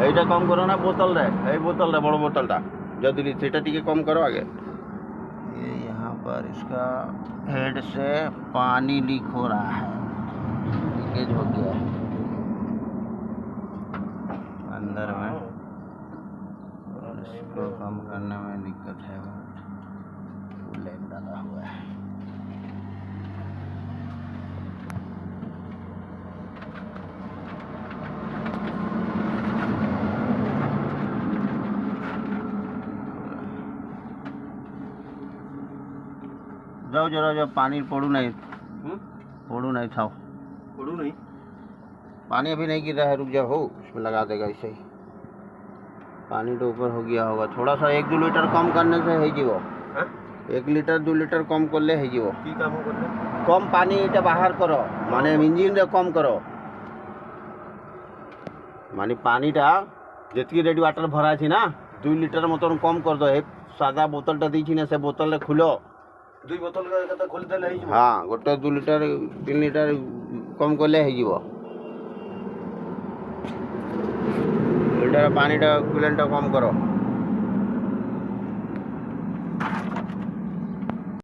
এইটা কম করো না बोतल रे এই बोतल रे बड़ बोतल टा जल्दी सेटा टिके कम करो आगे। ये यहाँ पर इसका हेड से पानी लीक हो रहा है, लीकेज हो गया है अंदर में और इसको कम करने में दिक्कत है। लेप डाला हुआ है। जाओ जरा जब पानी पड़ू नहीं था पड़ू नहीं पानी अभी नहीं गिर रहा है, रुक जाओ हो उसमें लगा देगा ऐसे ही। पानी तो ऊपर हो गया होगा, थोड़ा सा 1-2 लीटर कम करने से है जीवो। 1 लीटर 2 लीटर कम कर ले है जीवो। की काम करले कम पानी इटा बाहर करो माने इंजिन रे कम करो माने पानी टा जेतकी रेडी वाटर भरा छी ना 2 लीटर मतन कम कर दो। एक सादा बोतल टा दी छी ना से बोतल रे खुलो 2 बोतल का कता खोल देले ही हाँ गोटे 2 लीटर 3 लीटर कम कर ले है जीवो। लीटर पानी टा कूलेंट कम करो।